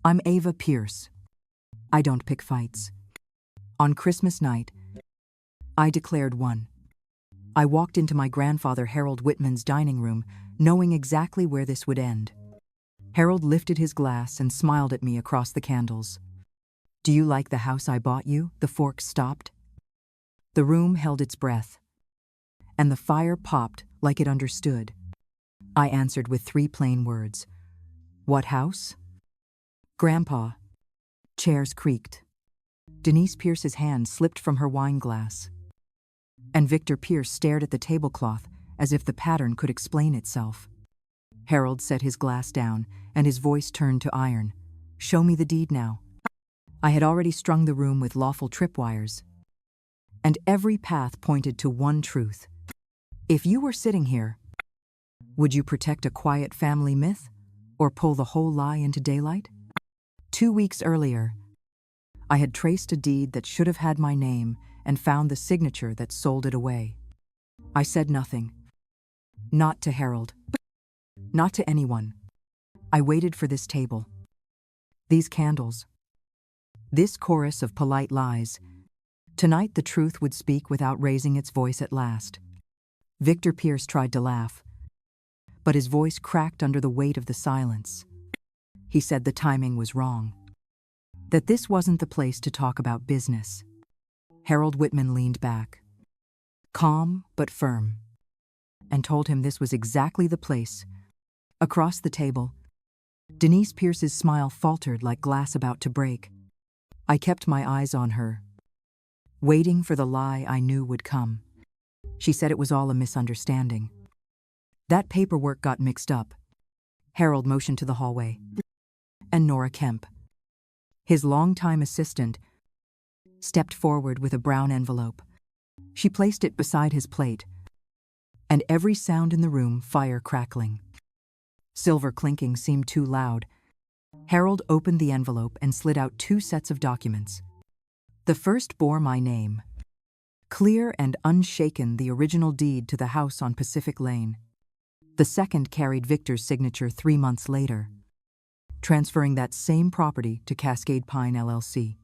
I'm Ava Pierce. I don't pick fights. On Christmas night, I declared one. I walked into my grandfather Harold Whitman's dining room, knowing exactly where this would end. Harold lifted his glass and smiled at me across the candles. "Do you like the house I bought you?" The fork stopped. The room held its breath, and the fire popped like it understood. I answered with 3 plain words. "What house?" "Grandpa." Chairs creaked. Denise Pierce's hand slipped from her wine glass, and Victor Pierce stared at the tablecloth as if the pattern could explain itself. Harold set his glass down, and his voice turned to iron. "Show me the deed now." I had already strung the room with lawful tripwires, and every path pointed to one truth. If you were sitting here, would you protect a quiet family myth, or pull the whole lie into daylight? 2 weeks earlier, I had traced a deed that should have had my name and found the signature that sold it away. I said nothing. Not to Harold. Not to anyone. I waited for this table. These candles. This chorus of polite lies. Tonight the truth would speak without raising its voice at last. Victor Pierce tried to laugh, but his voice cracked under the weight of the silence. He said the timing was wrong, that this wasn't the place to talk about business. Harold Whitman leaned back, calm but firm, and told him this was exactly the place. Across the table, Denise Pierce's smile faltered like glass about to break. I kept my eyes on her, waiting for the lie I knew would come. She said it was all a misunderstanding. That paperwork got mixed up. Harold motioned to the hallway, and Nora Kemp, his longtime assistant, stepped forward with a brown envelope. She placed it beside his plate, and every sound in the room, fire crackling, silver clinking, seemed too loud. Harold opened the envelope and slid out 2 sets of documents. The first bore my name, clear and unshaken, the original deed to the house on Pacific Lane. The second carried Victor's signature 3 months later, transferring that same property to Cascade Pine LLC.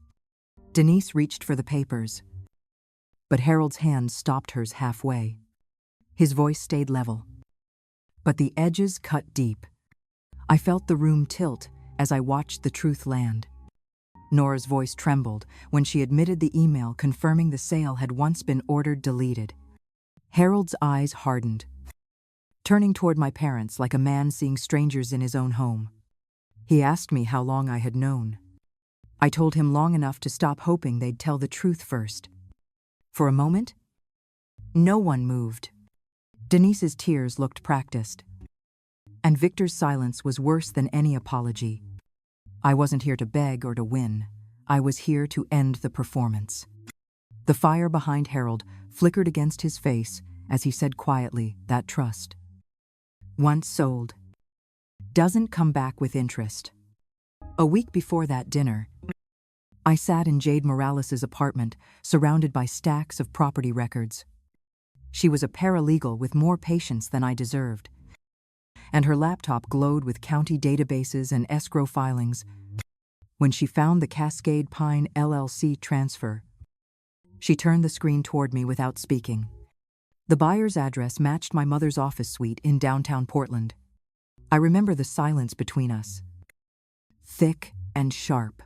Denise reached for the papers, but Harold's hand stopped hers halfway. His voice stayed level, but the edges cut deep. I felt the room tilt as I watched the truth land. Nora's voice trembled when she admitted the email confirming the sale had once been ordered deleted. Harold's eyes hardened, turning toward my parents like a man seeing strangers in his own home. He asked me how long I had known. I told him long enough to stop hoping they'd tell the truth first. For a moment, no one moved. Denise's tears looked practiced, and Victor's silence was worse than any apology. I wasn't here to beg or to win. I was here to end the performance. The fire behind Harold flickered against his face as he said quietly, "That trust, once sold, doesn't come back with interest." A week before that dinner, I sat in Jade Morales' apartment, surrounded by stacks of property records. She was a paralegal with more patience than I deserved, and her laptop glowed with county databases and escrow filings. When she found the Cascade Pine LLC transfer, she turned the screen toward me without speaking. The buyer's address matched my mother's office suite in downtown Portland. I remember the silence between us, thick and sharp.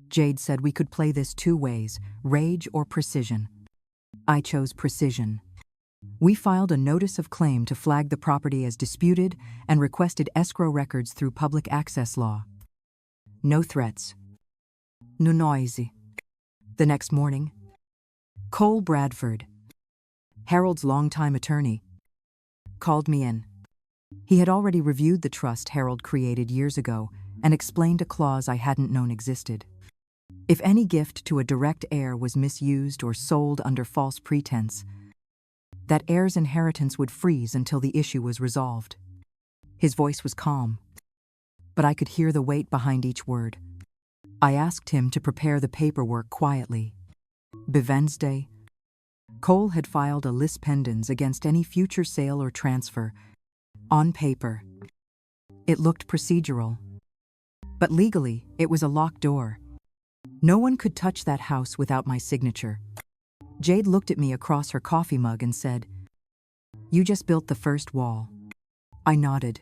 Jade said we could play this 2 ways, rage or precision. I chose precision. We filed a notice of claim to flag the property as disputed and requested escrow records through public access law. No threats. No noisy. The next morning, Cole Bradford, Harold's longtime attorney, called me in. He had already reviewed the trust Harold created years ago and explained a clause I hadn't known existed. If any gift to a direct heir was misused or sold under false pretense, that heir's inheritance would freeze until the issue was resolved. His voice was calm, but I could hear the weight behind each word. I asked him to prepare the paperwork quietly. By Wednesday, Cole had filed a lis pendens against any future sale or transfer. On paper, it looked procedural. But legally, it was a locked door. No one could touch that house without my signature. Jade looked at me across her coffee mug and said, "You just built the first wall." I nodded,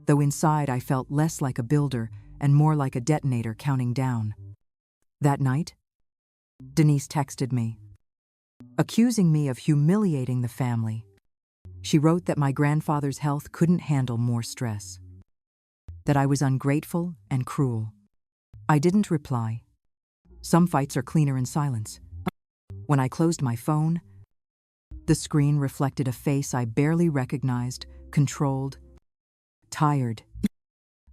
though inside I felt less like a builder and more like a detonator counting down. That night, Denise texted me, accusing me of humiliating the family. She wrote that my grandfather's health couldn't handle more stress, that I was ungrateful and cruel. I didn't reply. Some fights are cleaner in silence. When I closed my phone, the screen reflected a face I barely recognized, controlled, tired,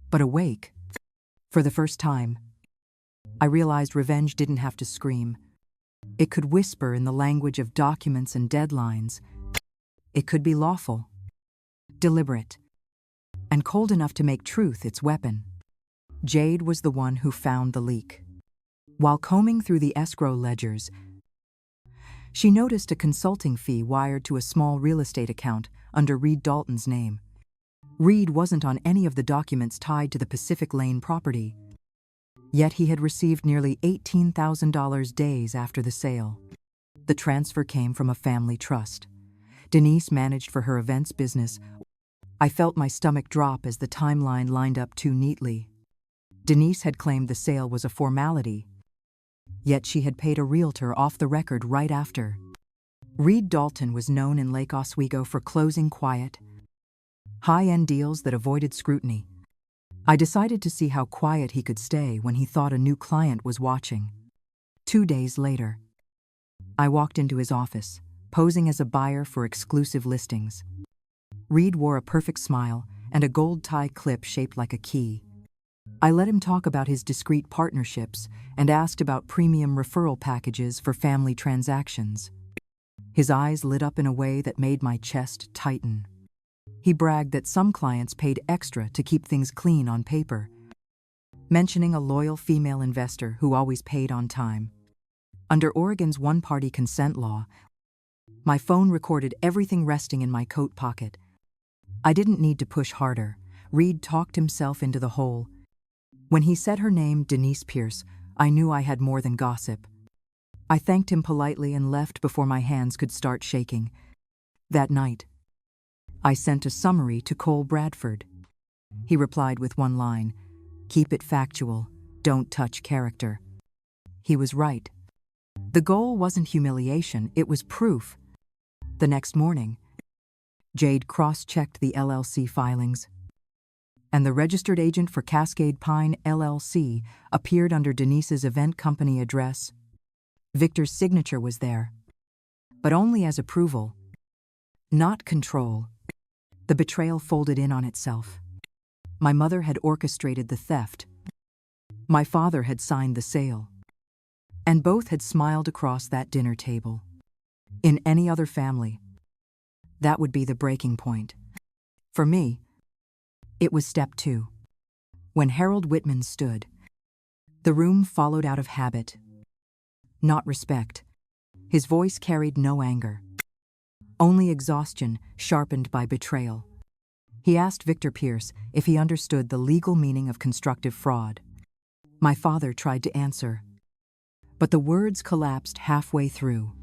but awake. For the first time, I realized revenge didn't have to scream. It could whisper in the language of documents and deadlines. It could be lawful, deliberate, and cold enough to make truth its weapon. Jade was the one who found the leak. While combing through the escrow ledgers, she noticed a consulting fee wired to a small real estate account under Reed Dalton's name. Reed wasn't on any of the documents tied to the Pacific Lane property, yet he had received nearly $18,000 days after the sale. The transfer came from a family trust. Denise managed for her events business. I felt my stomach drop as the timeline lined up too neatly. Denise had claimed the sale was a formality, yet she had paid a realtor off the record right after. Reed Dalton was known in Lake Oswego for closing quiet, high-end deals that avoided scrutiny. I decided to see how quiet he could stay when he thought a new client was watching. 2 days later, I walked into his office, posing as a buyer for exclusive listings. Reed wore a perfect smile and a gold tie clip shaped like a key. I let him talk about his discreet partnerships and asked about premium referral packages for family transactions. His eyes lit up in a way that made my chest tighten. He bragged that some clients paid extra to keep things clean on paper, mentioning a loyal female investor who always paid on time. Under Oregon's one-party consent law, my phone recorded everything resting in my coat pocket. I didn't need to push harder. Reed talked himself into the hole. When he said her name, Denise Pierce, I knew I had more than gossip. I thanked him politely and left before my hands could start shaking. That night, I sent a summary to Cole Bradford. He replied with one line, "Keep it factual, don't touch character." He was right. The goal wasn't humiliation, it was proof. The next morning, Jade cross-checked the LLC filings, and the registered agent for Cascade Pine LLC appeared under Denise's event company address. Victor's signature was there, but only as approval, not control. The betrayal folded in on itself. My mother had orchestrated the theft. My father had signed the sale. And both had smiled across that dinner table. In any other family, that would be the breaking point. For me, it was step 2. When Harold Whitman stood, the room followed out of habit, not respect. His voice carried no anger, only exhaustion sharpened by betrayal. He asked Victor Pierce if he understood the legal meaning of constructive fraud. My father tried to answer, but the words collapsed halfway through.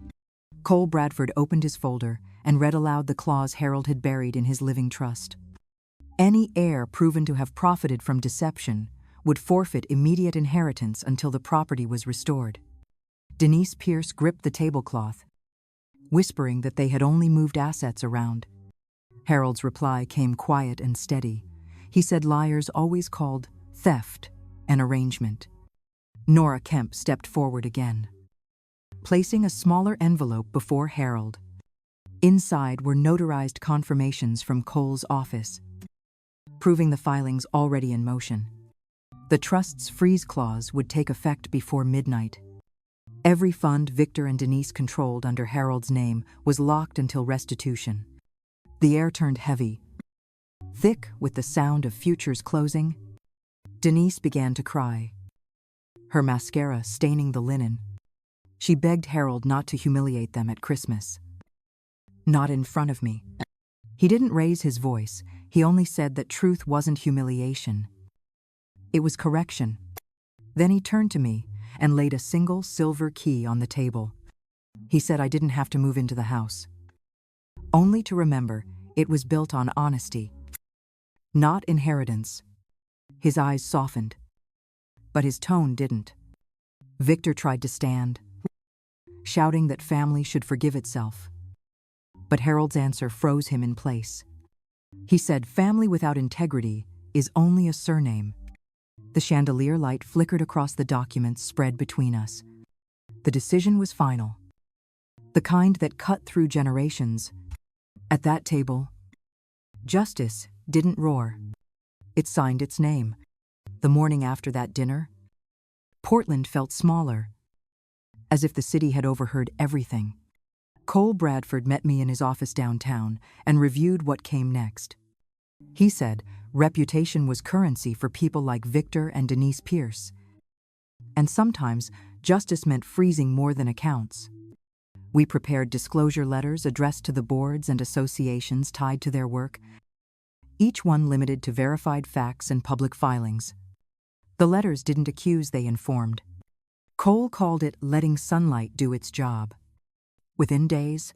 Cole Bradford opened his folder and read aloud the clause Harold had buried in his living trust. Any heir proven to have profited from deception would forfeit immediate inheritance until the property was restored. Denise Pierce gripped the tablecloth, whispering that they had only moved assets around. Harold's reply came quiet and steady. He said liars always called theft an arrangement. Nora Kemp stepped forward again, placing a smaller envelope before Harold. Inside were notarized confirmations from Cole's office, proving the filings already in motion. The trust's freeze clause would take effect before midnight. Every fund Victor and Denise controlled under Harold's name was locked until restitution. The air turned heavy, thick with the sound of futures closing. Denise began to cry, her mascara staining the linen. She begged Harold not to humiliate them at Christmas. Not in front of me. He didn't raise his voice, he only said that truth wasn't humiliation. It was correction. Then he turned to me and laid a single silver key on the table. He said I didn't have to move into the house. Only to remember it was built on honesty, not inheritance. His eyes softened, but his tone didn't. Victor tried to stand, shouting that family should forgive itself. But Harold's answer froze him in place. He said family without integrity is only a surname. The chandelier light flickered across the documents spread between us. The decision was final, the kind that cut through generations. At that table, justice didn't roar. It signed its name. The morning after that dinner, Portland felt smaller, as if the city had overheard everything. Cole Bradford met me in his office downtown and reviewed what came next. He said reputation was currency for people like Victor and Denise Pierce. And sometimes justice meant freezing more than accounts. We prepared disclosure letters addressed to the boards and associations tied to their work, each one limited to verified facts and public filings. The letters didn't accuse, they informed. Cole called it letting sunlight do its job. Within days,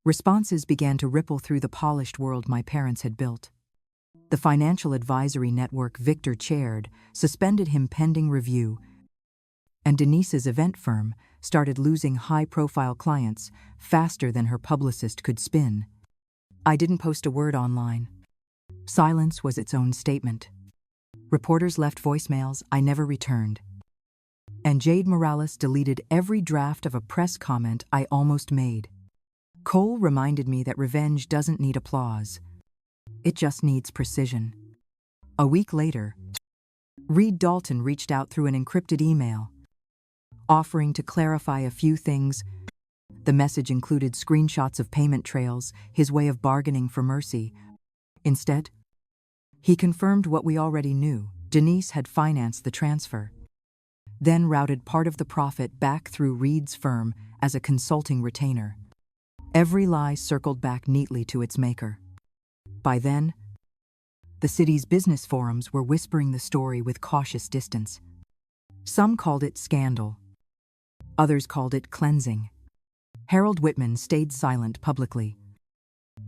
responses began to ripple through the polished world my parents had built. The financial advisory network Victor chaired suspended him pending review, and Denise's event firm started losing high-profile clients faster than her publicist could spin. I didn't post a word online. Silence was its own statement. Reporters left voicemails I never returned. And Jade Morales deleted every draft of a press comment I almost made. Cole reminded me that revenge doesn't need applause. It just needs precision. A week later, Reed Dalton reached out through an encrypted email, offering to clarify a few things. The message included screenshots of payment trails, his way of bargaining for mercy. Instead, he confirmed what we already knew. Denise had financed the transfer, then routed part of the profit back through Reed's firm as a consulting retainer. Every lie circled back neatly to its maker. By then, the city's business forums were whispering the story with cautious distance. Some called it scandal. Others called it cleansing. Harold Whitman stayed silent publicly.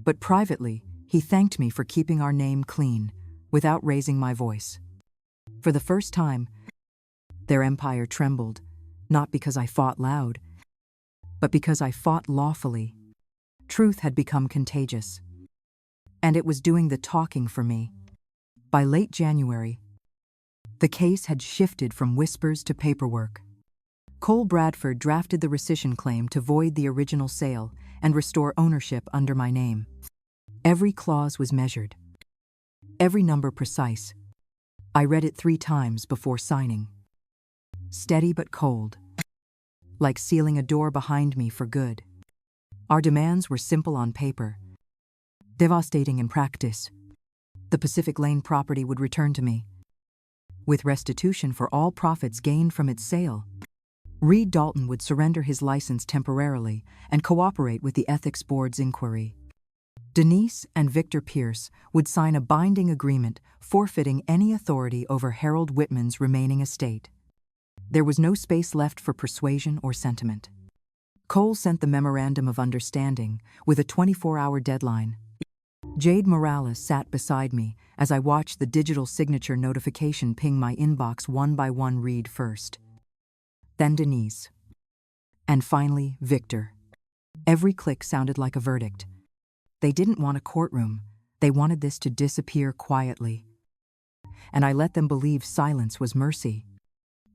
But privately, he thanked me for keeping our name clean, without raising my voice. For the first time, their empire trembled, not because I fought loud, but because I fought lawfully. Truth had become contagious, and it was doing the talking for me. By late January, the case had shifted from whispers to paperwork. Cole Bradford drafted the rescission claim to void the original sale and restore ownership under my name. Every clause was measured, every number precise. I read it 3 times before signing. Steady but cold, like sealing a door behind me for good. Our demands were simple on paper, devastating in practice. The Pacific Lane property would return to me, with restitution for all profits gained from its sale. Reed Dalton would surrender his license temporarily and cooperate with the Ethics Board's inquiry. Denise and Victor Pierce would sign a binding agreement forfeiting any authority over Harold Whitman's remaining estate. There was no space left for persuasion or sentiment. Cole sent the Memorandum of Understanding with a 24-hour deadline. Jade Morales sat beside me as I watched the digital signature notification ping my inbox one by one. Reed first, then Denise, and finally Victor. Every click sounded like a verdict. They didn't want a courtroom. They wanted this to disappear quietly. And I let them believe silence was mercy.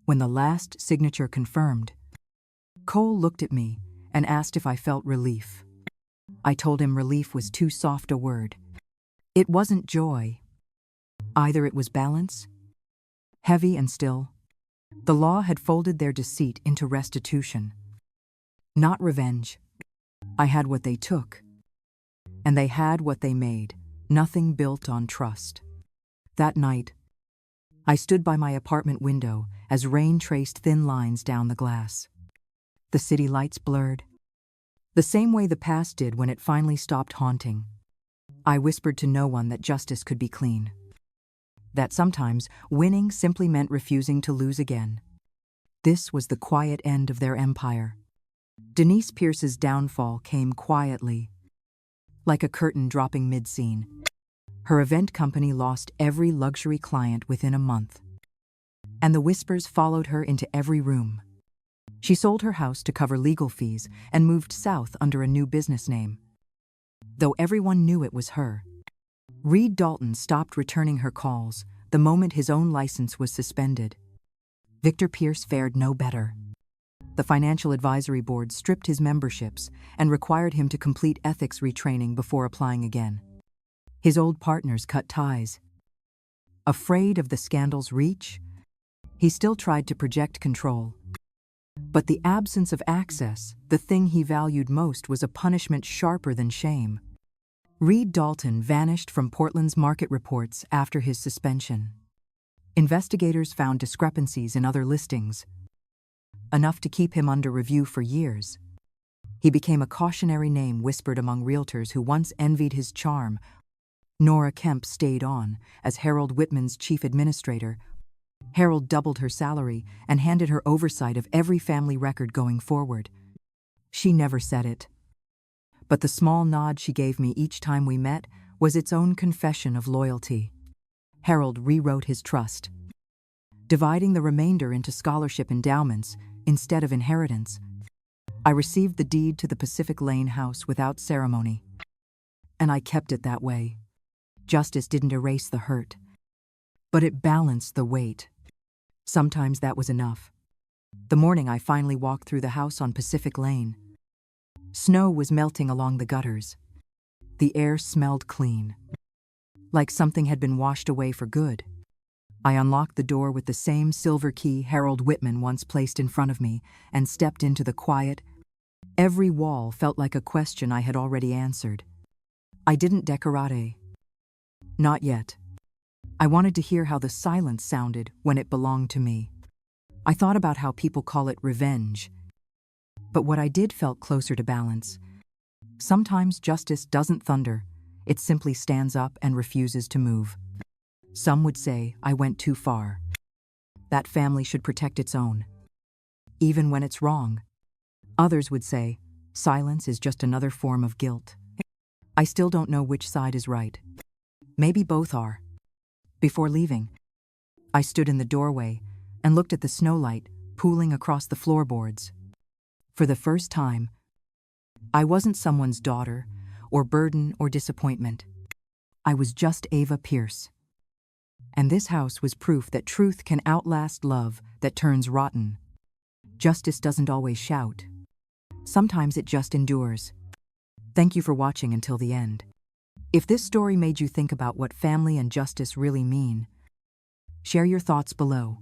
When the last signature confirmed, Cole looked at me and asked if I felt relief. I told him relief was too soft a word. It wasn't joy. Either it was balance, heavy and still. The law had folded their deceit into restitution, not revenge. I had what they took, and they had what they made, nothing built on trust. That night, I stood by my apartment window as rain traced thin lines down the glass. The city lights blurred, the same way the past did when it finally stopped haunting. I whispered to no one that justice could be clean. that sometimes winning simply meant refusing to lose again. This was the quiet end of their empire. Denise Pierce's downfall came quietly, like a curtain dropping mid-scene. Her event company lost every luxury client within a month, and the whispers followed her into every room. She sold her house to cover legal fees and moved south under a new business name. Though everyone knew it was her, Reed Dalton stopped returning her calls the moment his own license was suspended. Victor Pierce fared no better. The Financial Advisory Board stripped his memberships and required him to complete ethics retraining before applying again. His old partners cut ties. Afraid of the scandal's reach, he still tried to project control. But the absence of access, the thing he valued most, was a punishment sharper than shame. Reed Dalton vanished from Portland's market reports after his suspension. Investigators found discrepancies in other listings, enough to keep him under review for years. He became a cautionary name whispered among realtors who once envied his charm. Nora Kemp stayed on as Harold Whitman's chief administrator. Harold doubled her salary and handed her oversight of every family record going forward. She never said it, but the small nod she gave me each time we met was its own confession of loyalty. Harold rewrote his trust, dividing the remainder into scholarship endowments instead of inheritance. I received the deed to the Pacific Lane house without ceremony, and I kept it that way. Justice didn't erase the hurt, but it balanced the weight. Sometimes that was enough. The morning I finally walked through the house on Pacific Lane, snow was melting along the gutters. The air smelled clean, like something had been washed away for good. I unlocked the door with the same silver key Harold Whitman once placed in front of me and stepped into the quiet. Every wall felt like a question I had already answered. I didn't decorate. Not yet. I wanted to hear how the silence sounded when it belonged to me. I thought about how people call it revenge, but what I did felt closer to balance. Sometimes justice doesn't thunder, it simply stands up and refuses to move. Some would say I went too far. That family should protect its own, even when it's wrong. Others would say silence is just another form of guilt. I still don't know which side is right. Maybe both are. Before leaving, I stood in the doorway and looked at the snowlight pooling across the floorboards. For the first time, I wasn't someone's daughter or burden or disappointment. I was just Ava Pierce. And this house was proof that truth can outlast love that turns rotten. Justice doesn't always shout. Sometimes it just endures. Thank you for watching until the end. If this story made you think about what family and justice really mean, share your thoughts below.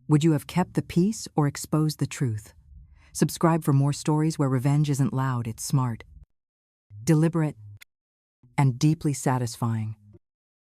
Would you have kept the peace or exposed the truth? Subscribe for more stories where revenge isn't loud, it's smart, deliberate, and deeply satisfying.